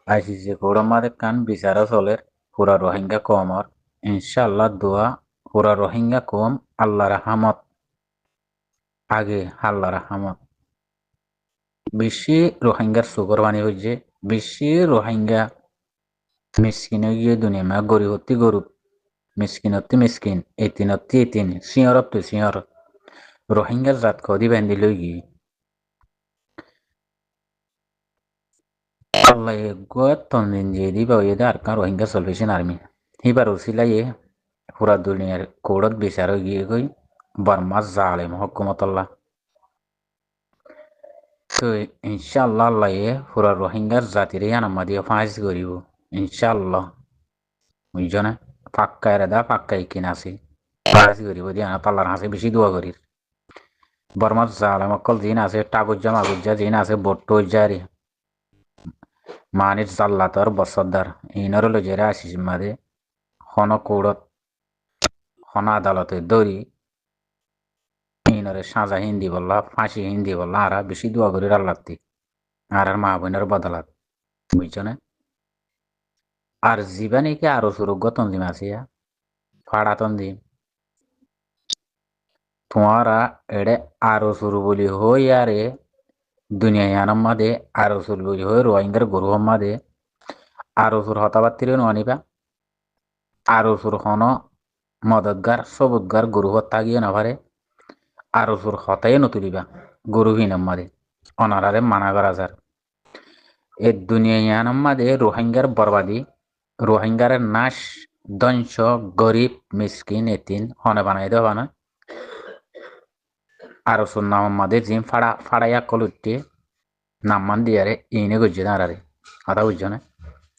ICC কোড়মাদের কান বিচারা চলের পুরা রোহিঙ্গা কমর ইনশাআল্লাহ দোয়া পুরা রোহিঙ্গা কম আল্লাহ রাহামত আগে আল্লাহ রাহামত বেশি রোহিঙ্গার সুগর বানি হয়েছে বেশি রোহিঙ্গা মিসকিন গিয়ে দুনিয়া মা গরিব হত্তি গরুব মিসকিনত্তি মিসকিন এতিনত্তি এতিন সিঁহরত্তি সিঁহর রোহিঙ্গার জাত কদি বান্ধি লই গিয়ে আল্লাহ গোয়াত তন্দিন দিয়ে দিবা ওয়েদা আর কান রোহিঙ্গা সলভেশন আর্মি হিবার উসিলাই পুরা দুনিয়ার কোড়ত বিচার গিয়ে গই বর্মা জালেম হকুমতল্লাহ তো ইনশাআল্লাহ আল্লাহ পুরা রোহিঙ্গার জাতির আনাম্মা দিয়ে ফাঁস করিব ইনশাআল্লাহ বুঝছো না পাক্কা এরা পাক্কা ইকিন আছে ফাঁস করিব দিয়ে আনা তাল্লার হাসে বেশি দোয়া করির বর্মা জালেম অকল জিন আছে টাগুজ্জা মাগুজ্জা জিন আছে বট্টো জারি মানির জাল্লাতর বসদ্দার ইনর লজেরা আসিস মাদে হন কোড়ত হন আদালতে দড়ি ইনরে সাজা হিন্দি বললা ফাঁসি হিন্দি বললা আর বেশি দোয়া করি আল্লাহতি আর মা বোনের বদলাত বুঝছো না আর জীবানীকে আরো সুরগ্য তন্দিম আসিয়া ফাড়া তন্দিম তোমারা এড়ে আরো সুর বলি হই আরে দুনিয়া ইয়ানম মাদে আরো সুর বলি হই রোহিঙ্গার গরু মাদে আরো সুর হতাবাত্তিরে নানিবা আরো সুর হন মদতগার সবুদগার গরু হত্যা গিয়ে নাভারে আরো সুর হতাই নতুলিবা গরু হিনম মাদে অনারারে মানা করা যার এ দুনিয়া ইয়ানম মাদে রোহিঙ্গার বরবাদি রোহিঙ্গার নাশ ধ্বংস গরিব মিসকিন এতিন হনে বানাই দেওয়া না আরো সুর নাম মাদে জিম ফাড়াইয়া কলুটে নামান দিয়ারে ইনে গজ্জে দাঁড়ারে কথা বুঝছো না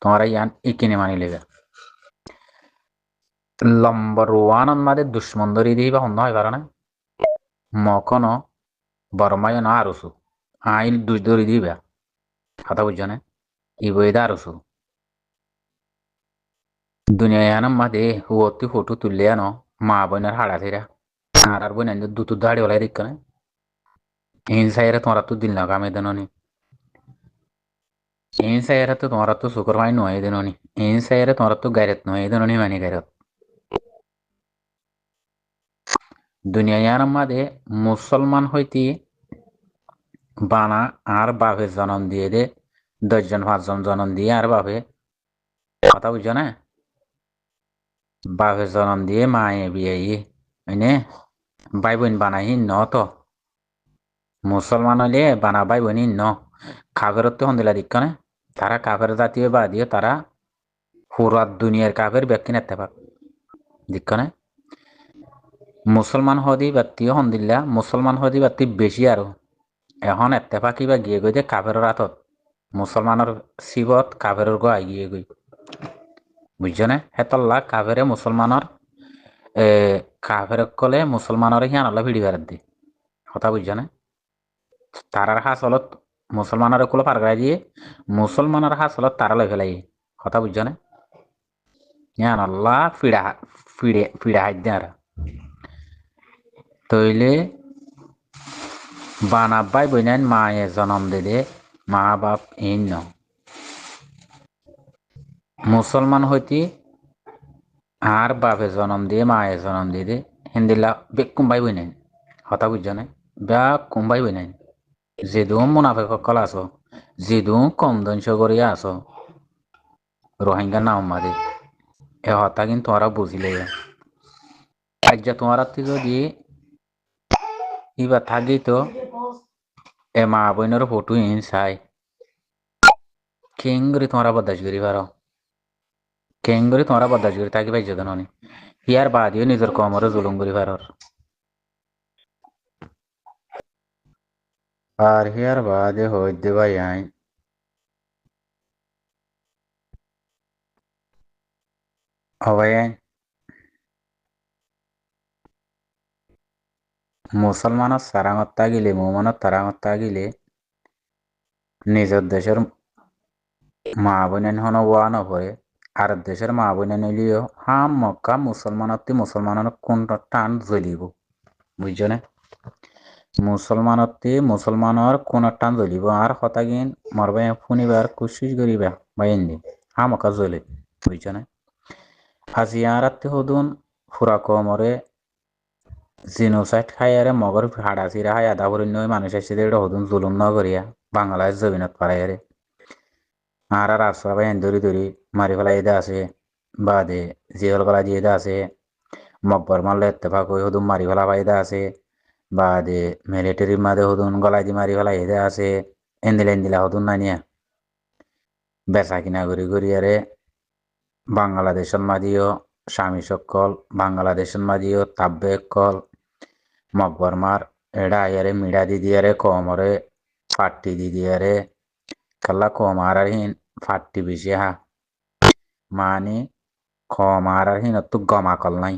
তোমরা ইয়ান ইকিনে মানি লেবে নম্বর ওয়ান মাদে দুশ্মন ধরি দিই বা অন্য হয় পারে না মকনো বরমায় না আরসু আইল দুই ধরি দিবা কথা বুঝছো না ইবইদা আরসু দুনিয়া ইয়ানম মাদে হুয়তি ফটো তুললে আনো মা বোনের হাড়া থেরা আর বোন দুটো দাড়ি ওলাই দিক না ইন সাইরে তোমরা তো দিল না কামে দেননি ইন সাইরে তো তোমরা তো শুকর মাই নয় দেননি ইন সাইরে তোমরা তো গাইরত নয় দেননি মানে গাইরত দুনিয়া ইয়ানম মাদে মুসলমান হইতি বানা আর বাপে জন্ম দিয়ে দে 10 জন 5 জন জন্ম দিয়ে আর বাপে কথা বুঝছো না বাপে জন্ম দিয়ে মায়ে বিয়ে হইনে ভাই বোন বানাই ন তো মুসলমান হইলে বানা ভাই বোন ন কাফেরত তো হন্দিলা দিক না তারা কাফের জাতীয় বাদীয় তারা পুরা দুনিয়ার কাফের ব্যক্তি নেতে পাক দিক না মুসলমান হদি ব্যক্তিও হন্দিল্লা মুসলমান হদি ব্যক্তি বেশি আরো এখন এত্তেফাকি বা গিয়ে গই যে কাফের রাতত মুসলমানের শিবত কাফের গো গিয়ে গই বুঝছো না হেতল্লা কাফেরে মুসলমানের এ কাফের কলে মুসলমানের হিয়ান আল্লাহ ভিড়ি বেড়াত দি কথা বুঝছো না তারার হাসলত মুসলমানের কুলো পারগাই দিয়ে মুসলমানের হাসলত তারা লই ফেলাই কথা বুঝছো না হিয়ান আল্লাহ ফিড়া হাত দেন তইলে বানাব্বাই বইনাইন মায়ে জনম দে মা বাপ ইন ন মুসলমান হইতি আর বাপে জনম দিয়ে মায়ে জনম দিয়ে দে হিন্দিল্লা বেক কুম্বাই বইনাইন কথা বুঝছো না বে কুম্বাই বইনাইন যেদু মুনাফে সকল আছো যেদু কম দংশ করিয়া আছো রোহিঙ্গা নাম মাদে এ হতা কিন্তু তোমরা বুঝিলে আজ তোমার যদি ইবা থাকি তো এ মা বোনের ফটো ইন চাই কেঙ্গুরি তোমরা বদাস করি পারো কেঙ্গুরি তোমরা বদাস করি থাকি পাইছো তো ননি ইয়ার বাদিও নিজের কমরে জুলুম করি পারর আর হিয়ার বাদে হই দেবাই আইন হবাই আইন মুসলমানের সারাঙত তাগিলে মোমানত তারাঙত তাগিলে নিজের দেশের মা বোনেন হন ওয়া নপরে আর দেশের মা বোনেন হইলেও হাম মক্কা মুসলমানতি মুসলমানের কোন টান জ্বলিব বুঝছো না মুসলমানৰ কোন টান জ্বলিব আর হতাগিন মরবে শুনিবার কুচিস করিবা বাইন্দি হামকা জ্বলে বুঝছ না আজি আর হদুন ফুরা কমরে জিনোসাইড খাইয়ারে মগর হাড়া চিরা হাই আধা ভরি নয় মানুষ এসে হদুন জুলুম ন করিয়া বাংলাদেশ জমিনত পারাইয়ারে আর রাস্তা বাইন ধরি মারি ফেলাই আছে বাদে জিহল গলা দিয়ে আছে মকবর মারলে এত্তেফাক হয়ে হদুম মারি ফেলা ফাইদা আছে বাদে মিলিটারি মাঝে হদুন গলায় দি মারি ফেলা এদে আছে এন্দিলা হদুন না নিয়া বেচা কিনা করি আরে বাংলাদেশের মাঝিও স্বামী সকল বাংলাদেশের মাঝিও তাব্বে কল মকবর মার এডা আয়ারে মিডা দি দিয়ারে কমরে ফাট্টি দি দিয়ারে কাল্লা কমার হিন ফাট্টি বেশি হা মানে কমার হিন তো গমাকল নাই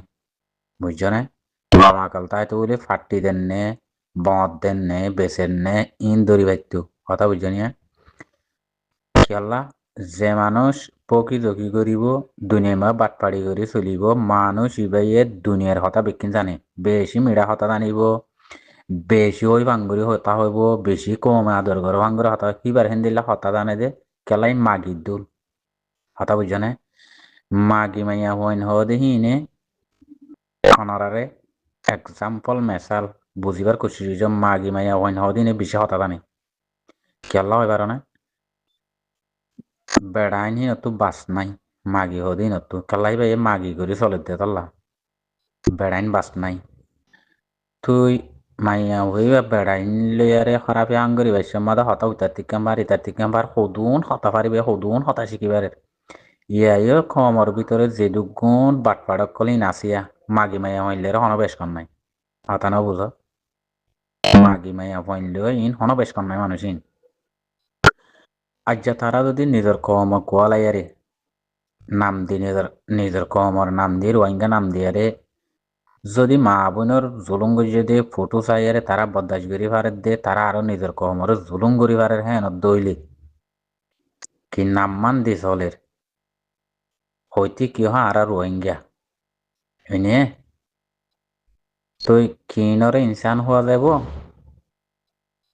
বুঝছো না গমাকল তাই তো বলে ফাট্টি দেননে বদ দেননে বেচেননে ইন দরি বাইতো কথা বুঝছো নিয়া খেলা যে মানুষ প্রকৃতি করিব দুনিয়া মা বাটপাড়ি করে চলিব মানুষ ইবাইয়ে দুনিয়ার কথা বেকিন জানে বেশি মিড়া কথা জানিব বেশি ওই ভাঙ্গুরি হতা হইব বেশি কম আদর ঘর ভাঙ্গুরি হতা কিবার হেন দিলা হতা জানে দে কেলাই মাগির দুল হতা বুঝছ না মাগি মাইয়া হইন হিনে অনারারে এক্সাম্পল মেসাল বুঝিবার কুচিস মাগি মাইয়া হইন দিনে বেশি হতা জানে কেলা হইবার না বেড়াইন হিনতো বাস নাই মাগি হদিনতো কেলাই ভাই মাগি করে চলে দে তল্লা বেড়াইন বাস নাই তুই মাইয়া হইবা বেড়াইন লইয়ারে খারাপে আঙ্গরি বাইছে মাদা হতা ইতার হদুন হতা পারিবে হদুন হতা শিখিবারে ইয়াইও কমর ভিতরে যে দুগুণ বাটপাড়ক কলি নাচিয়া মাগি মাইয়া হইলে হন বেশ কম নাই হতা না বুঝ মাগি মাইয়া হইলেও ইন হন বেশ কম নাই মানুষ ইন আজ্জা তারা যদি নিজের কম কোয়ালাইয়ারে নাম দি নিজের কমর নাম দিয়ে রোহিঙ্গা নাম দিয়ারে যদি মা বোনের জুলুম যদি ফটো চাইয়ারে তারা বদাস করি পারে দে তারা আরো নিজের কমর জুলুম করি পারে হ্যাঁ দইলি কি নাম মান দি চলের হইতে কি হয় আর রোহিঙ্গা এনে তুই কিনরে ইনসান হওয়া যাব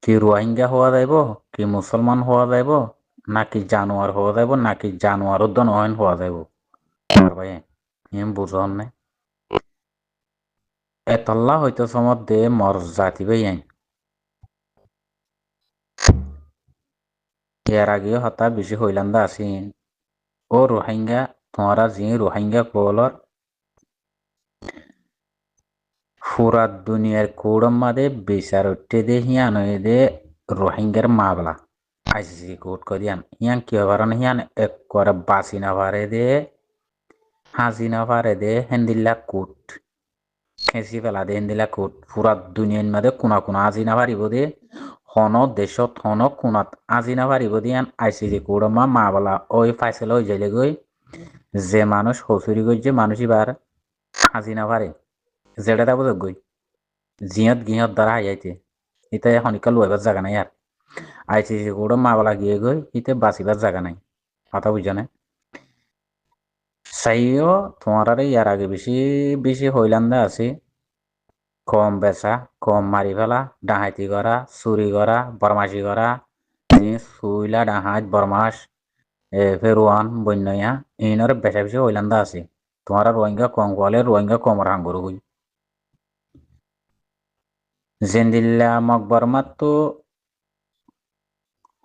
কি রোহিঙ্গা হওয়া যাব কি মুসলমান হওয়া যাব নাকি জানোয়ার হওয়া যাব নাকি জানোয়ার উদ্যান হওয়া যাব ভাই বুঝন নাই এতল্লা হইতো সমত দে মর জাতি ভাই এর আগেও হতা বেশি হইলান্দা আসিন ও রোহিঙ্গা তোমরা যে রোহিঙ্গা কলর পুরা দুনিয়ার কোড়ম মাদে বিচার উঠতে দে হিয়ান দে রোহিঙ্গার মাবলা আইসিসি কোর্ট করিয়ান হিয়ান কি হবার হিয়ান এক করে বাসি না পারে দে হাসি না পারে দে হেন্দিল্লা কোর্ট খেঁচি পেলা দে হেন্দিল্লা কোর্ট পুরা দুনিয়ার মাদে কোনা আজি না পারিব দে হন দেশত হন কোনাত আজি না পারিব দিয়ান আইসিসি কোর্ট মাবলা ওই ফাইসলা হয়ে যাইলে গই যে মানুষ হসুরি গই যে মানুষ এবার আজি না পারে যেটা তা বোঝক গই জিয়ত দ্বারা আইয়াইতে ইতে এখন লইবার জায়গা নাই আর আইসিসি কোর্ট মাবলা গিয়ে গই ইতে বাঁচিবার জায়গা নাই কথা বুঝছো না চাইও তোমার ইয়ার আগে বেশি হইলান্দা আছে কম বেচা কম মারি ফেলা ডাহাইতি করা চুরি করা বরমাসি করা চুইলা ডাহাত বরমাস ফেরুয়ান বন্যয়া ইনর বেশি হইলান্দা আছে তোমার রোহিঙ্গা কম কোয়ালে রোহিঙ্গা কমর হাঙ্গর হই জেন্দিল্লা মকবরমাত তো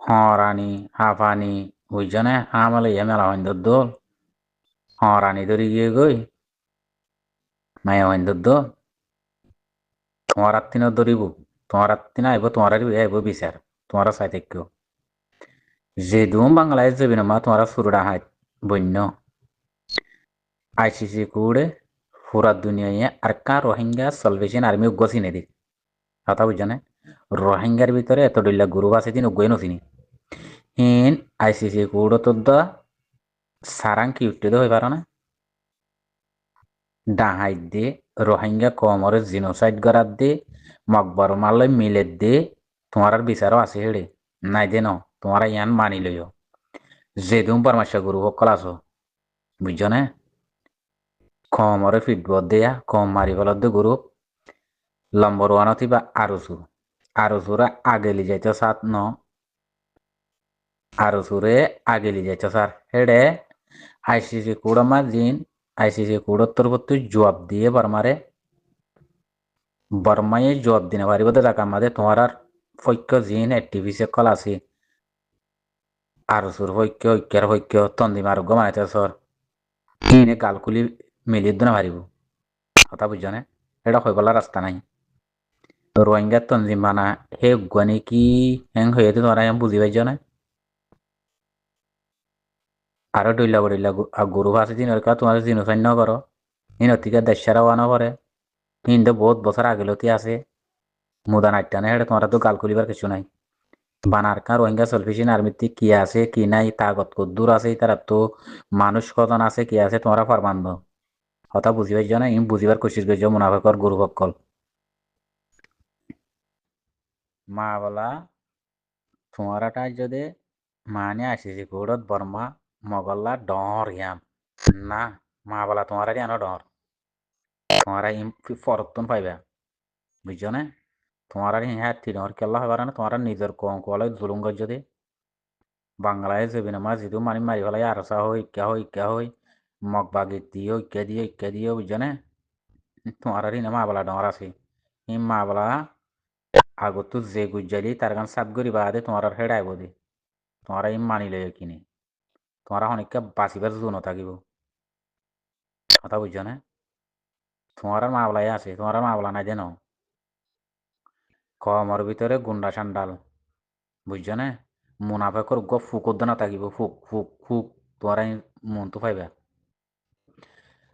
হরানি হাফানি বুঝছনে হামালে মেলা হইন্দর দোল হরানি ধরি গিয়ে গই মায়া হইন্দর দোল তোমার আত্মিন ধরিব তোমার আত্মিন আইব তোমার আইব বিচার তোমার চাইতে কেউ যে দুম বাংলাদেশ যাবি না মা তোমার ফুরুডা হাত বন্য আইসিসি কুড়ে পুরা দুনিয়া আর কা রোহিঙ্গা সলভেশন আর্মি উগ্গছি নেদি কথা বুঝছো না রোহিঙ্গার ভিতরে এত ডিল্লা গ্রুপ আছে দিন উগ্গই নথিনি হিন আইসিসি কুড়ো তো দা সারাং কি উঠতে হয়ে পারো না ডাহাই দে রোহিঙ্গা কমরে জিনোসাইড করার দে মকবর মারলে মিলে দে তোমার বিচারও আছে হেড়ে নাই দে ন তোমার ইয়ান মানি লইও যে তুমি পরামর্শ গুরু সকল আছো বুঝছো না কমরে ফিটবত দেয়া কম মারি ফেলত দে গুরু লম্বর ওয়ানত বা আরো চু আরো সুরে আগেলি যাইতো সাত ন আরো সুরে আগেলি যাইতো স্যার হেডে আইসিসি কোড দিন আইসিসি কোডর তরফ তুই জবাব দিয়ে বর্মারে বর্মায় জবাব দিনে পারিব তো টাকা আমাদের তোমার আর পক্ষ জিন এক্টিভিসে কল আছে আরো সুর পক্ষ ঐক্যের পক্ষ তন্দিম আরোগ্য মানাইতে সর ইনে গালকুলি মিলিয়ে দিনে পারিব কথা বুঝছো না এটা হইবলা রাস্তা নাই রোহিঙ্গা তঞ্জিম মানা হে গুয়ানি কি হ্যাং হয়ে তোমরা বুঝি পাইছ না আরো ডইলা গরু আছে দিনের কা তোমার জিনোসাইন করো হিনতিকে দেশারা ওয়ানো করে হিন্দে বহুত বছর আগেলতি আছে মুদা নাইটা না হেডে তোমার তো গাল খুলিবার কিছু নাই বানার কা রোহিঙ্গা সলফিসিন আর্মিতে কি আছে কি নাই তাগত কদ্দুর আছে তারা তো মানুষ কজন আছে কি আছে তোমরা পারবান্দ কথা বুঝি পাইছ না ইন বুঝিবার কোশিশ করছো মুনাফেকর গরু বক্কল মা বলা তোমারাটা যদি মানে আসিছি কুড়ত বর্মা মগল্লা ডর ইয়াম না মা বলা তোমারা আনো ডর তোমারা ফরতুন পাইবা বুঝছো না তোমার হ্যাঁ তিনর কেল্লা হবার না তোমার নিজের কম কলে জুলুম গজ যদি বাংলায় যাবি না মা যিটো মানি মারি ফেলাই আরসা ইকা হই মগ বাগির ইক্কা দিয়ে বুঝছো না তোমার মা বলা ডর আছে ই মা বলা আগত তো যে গুজালি তার গান সাত গরি বাদে তোমার হেড আইব দি তোমার মানি লই কিনি তোমার অনেককে বাঁচিবার জোন থাকিব কথা বুঝছো না তোমার মামলাই আছে তোমার মামলা নাই দেন কমর ভিতরে গুন্ডা সান্ডাল বুঝছো না মুনাফেকর গ ফুকর না থাকিব ফুক তোমার মন তো পাইবা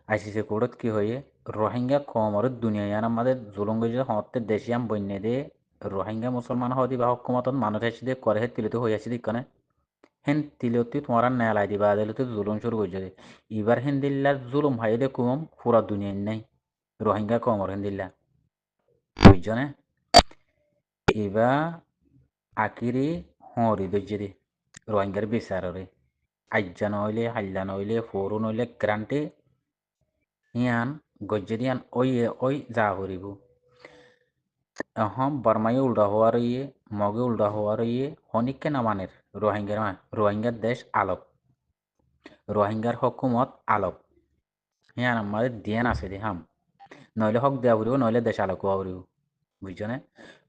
আইসিসি কোডত কি হয়ে রোহিঙ্গা কমর দুনিয়া আমাদের জুলুঙ্গ যে হতে দেশিয়াম বন্যে দে রোহিঙ্গা মুসলমান হদি বা হকুমতন মানুষ এসে দিয়ে করে তিলিত হয়ে আছে দিকনে হেন তিলতি তোমার নেলাই দিবা দিলতে জুলুম শুরু করছে এবার হিন্দিল্লার জুলুম হাই দেখুম পুরা দুনিয়ায় নাই রোহিঙ্গা কমর হিন্দিল্লা বুঝছো না এবার আকিরি হরি দজ্জে রোহিঙ্গার বিচারে আজ্জা নইলে হাল্লা নইলে ফোরু নইলে গ্রান্টে ইয়ান গজ্জে দিয়ান ওই যা হরিব এখন বর্মায় উল্টা হওয়ার মগে উল্টা হওয়ার হনিককে নামানের রোহিঙ্গার দেশ আলোক রোহিঙ্গার হকুমত আলোক হ্যাঁ আমাদের দিয়ান আছে দে হাম নইলে হক দেওয়া পড়িব নইলে দেশ আলোক হওয়া পড়িব বুঝছো না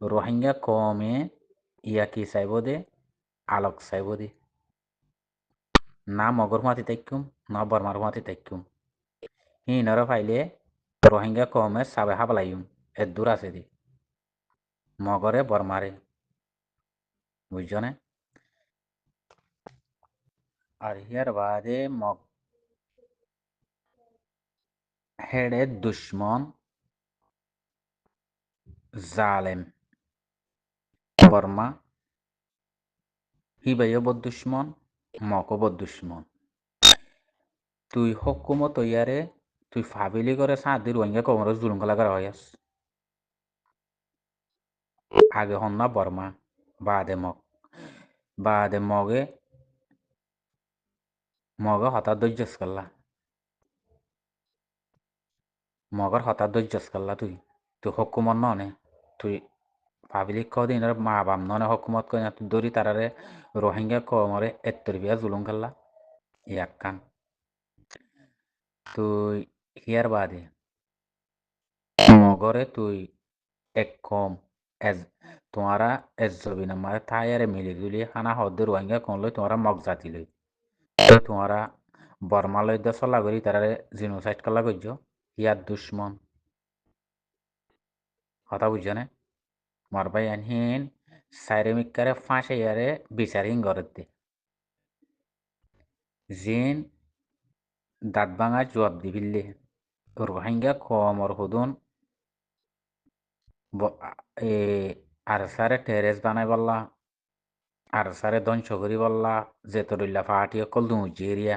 রোহিঙ্গা কমে ইয়া কি চাইব দে আলোক চাইব দে না মগর মাতি তাইকুম না বর্মার মাতি তাইকুম হিনর ফাইলে রোহিঙ্গা কমে সাবে হাবলাইম এর দূর আছে দি মগরে বর্মারে বুঝছো না আর হিয়ার বাদে মগ হেডে দুশ্মন জালেম বর্মা হিবাইও বদ দুশ্মন মকো বদ দুশ্মন তুই হকুমত ইয়ারে তুই ফাবিলি করে সাদি রোহিঙ্গা কমর জুলুম করা করা হইয়াস আগে হন না বর্মা বাদে মগে হঠাৎ ধৈর্যস করলা মগর হঠাৎ ধৈর্যস করলা তুই হকুমত ননে তুই পাবলিক কদিন মা বাম ননে হকুমত কই না তুই দরি তারারে রোহিঙ্গা কমরে এত্তর বিয়া জুলুম করলা ইয়াক কান তুই হিয়ার বাদে মগরে তুই এক কম এজ তোমারা এজবি না মানে তাইয়ারে মিলি জুলি খানা হদ্দে রোহিঙ্গা কোন লই তোমারা মগ জাতি লই তো তোমারা বর্মা লই দে চলা করি তারারে জিনোসাইড করলা করছ ইয়ার দুশ্মন কথা বুঝছো না মারবাই আনহিন সাইরেমিকারে ফাঁসে ইয়ারে বিচারিং গরতে জিন দাঁত ভাঙা জবাব দিবিল্লে রোহিঙ্গা কমর হুদুন এ আর সারে টেরেস বানাই বললা আর সারে ধ্বংস করি বললা যেতরিল্লা ফাটি অকল দুমুজি এরিয়া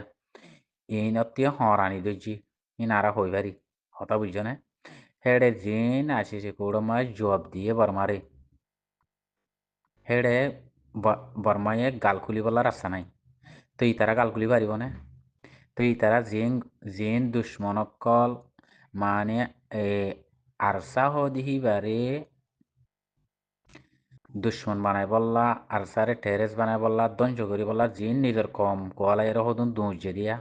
ইনত্তিয়া হরানি দইজি ইনারা হইবারি কথা বুঝছো না হেডে জিন আসিছে কৌড়মায় জবাব দিয়ে বর্মারে হেডে বর্মায়ে গাল খুলি বলার রাস্তা নাই তো ই তারা গাল খুলি পারিব না তো ই তারা জিন দুশ্মনকল মানে এ আরসা হদিহিবারে দুশ্মন বানাই বললা আর সারে টেরেস বানাই বললা ধ্বংস করি বললা জিন নিজের কম কোয়ালাই হদুন দুঁজে দিয়া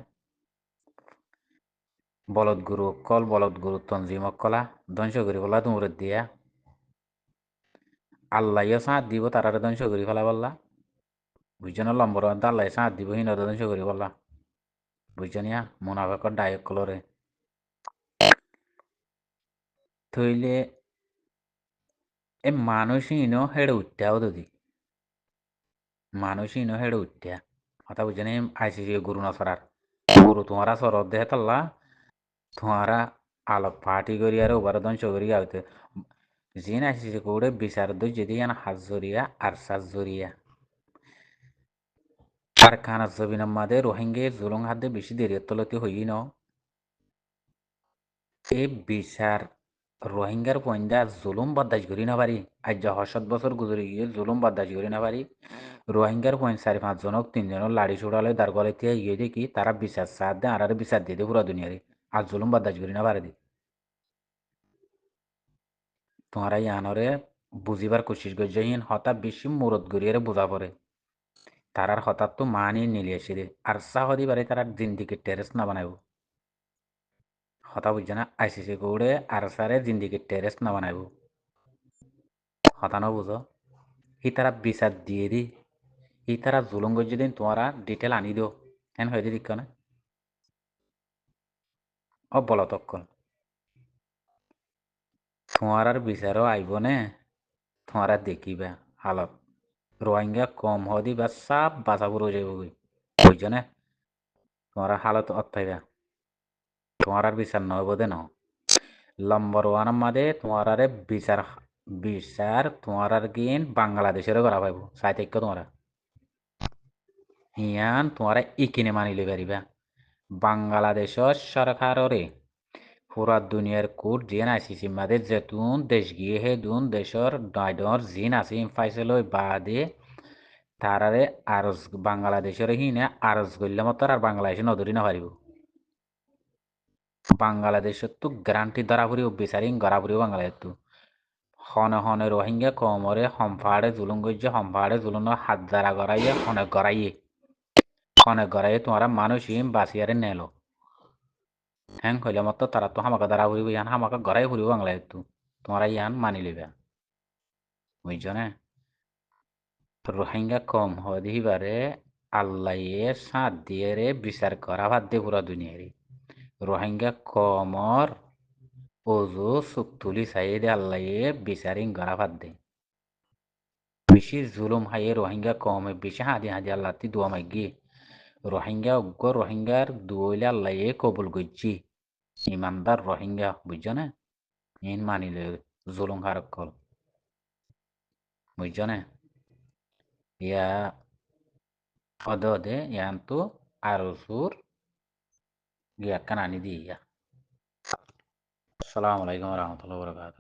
বলদ গুরু কল বলদ গুরু তঞ্জিম কলা ধ্বংস করি বললা দুমরে দিয়া আল্লাহ সাঁত দিব তারারে ধ্বংস করি ফেলা বললা বুঝছো না লম্বর আল্লাহ সাঁত দিব হিন ধ্বংস করি বললা বুঝছো নিয়া মুনাফেকর ডায়ক কলরে থইলে এ মানুষই হেড়ে উঠতেও যদি মানুষই হেড়ে উঠতে কথা বুঝছো নি আইসিসি গুরু না সরার গুরু তোমারা সরদ দেহে তাল্লা তোমারা আলোক পার্টি করি আর ওবার ধ্বংস করি গাইতে জিন আইসিসি করে বিচার দই যদি হাত জরিয়া আর সাজ জরিয়া আর খানা জবিন মাদে রোহিঙ্গে জুলং হাতে বেশি দেরি তলতে হই ন এই বিচার রোহিঙ্গার পয়েন্টা জুলুম বরদাস্ত করি না পারি আজ যা ৭ বছর গুজরে গিয়ে জুলুম বরদাস্ত করি না পারি রোহিঙ্গার পয়েন্ট ৪-৫ জনক ৩ জনক লাড়ি ছুড়ালে তার গলে দিয়ে ইয়ে দেখি তারা বিচার সাথ দেয় আর বিচার দিয়ে দেয় পুরা দুনিয়ারে আর জুলুম বরদাস্ত করি না পারে দি তোমারা ইয়ানরে বুঝিবার কোশিশ করছেন হঠাৎ বেশি মুরত গড়িয়ে বোঝা পড়ে তারার হঠাৎ তো মানি নিলে এসে দে আর সাহদি বারে তারা জিন্দিকে টেরেস না বানাইব হতা বুঝছে না আইসিসি কৌড়ে আর সারে জিন্দিকে টেরেস না বানাইব হতা না বুঝো ই তারা বিচার দিয়ে দি ই তারা জুলুম গজ্জি দিন তোমারা ডিটেল আনি দিও হেন হয়ে দিক না ও বলো তক্কল তোমার আর বিচারও আইব নে তোমারা দেখিবা হালত রোহিঙ্গা কম হদি বা সাপ বাঁচাবো রয়ে যাবো বুঝছো না তোমার হালত অত্যাইবা তোমার আর বিচার নয় বোধে ন নম্বর ওয়ান মাদে তোমার আরে বিচার বিচার তোমার আর গিন বাংলাদেশেরও করা পাইব সাহিত্য তোমারা হিয়ান তোমারা ইকিনে মানিলে পারিবা বাংলাদেশের সরকাররে পুরা দুনিয়ার কোর্ট জিন আইসিসি মাদে যেতুন দেশ গিয়ে হে দুন দেশের ডাইডর জিন আছে ফাইসল বাদে তারারে আরজ বাংলাদেশের হিনে আরজ করলে মতো আর বাংলাদেশে নদরি না পারিব বাংলাদেশত তো গ্যারান্টি ধরা ফুরিব বিচারিং গড়া ফুরিব বাংলাদেশ তো হনে হনে রোহিঙ্গা কমরে হমফাড়ে জুলুম গজ্জে হমফাড়ে জুলুম হাত দ্বারা গড়াইয়ে হনে গড়াইয়ে তোমারা মানুষ ইম বাসিয়ারে নেলো হ্যাং হইলে মতো তারা তো হামাকা দ্বারা ফুরিব ইয়ান হামাকা গড়াই ফুরিব বাংলাদেশ তো তোমরা ইয়ান মানি লিবা বুঝছো না রোহিঙ্গা কম হদিবারে আল্লাহ সাথ দিয়ে রে বিচার করা বাদ দে পুরা দুনিয়ারে রোহিঙ্গা কমর ওজো চুক তুলি চাই দে আল্লাহ বিচারিং গড়া বাদ দে বেশি জুলুম হাইয়ে রোহিঙ্গা কম বেশি হাদি হাদি আল্লাহ তি দোয়া মাগি রোহিঙ্গা উগ্র রোহিঙ্গার দুইলে আল্লাহ কবুল করছি ইমানদার রোহিঙ্গা বুঝছো না ইন মানিলে জুলুম হারক কল বুঝছো না ইয়া অদে অদে ইয়ান তো আরো সুর গিয়া কানানি দিয়া আসসালামু আলাইকুম রহমতুল্লাহ বরকাত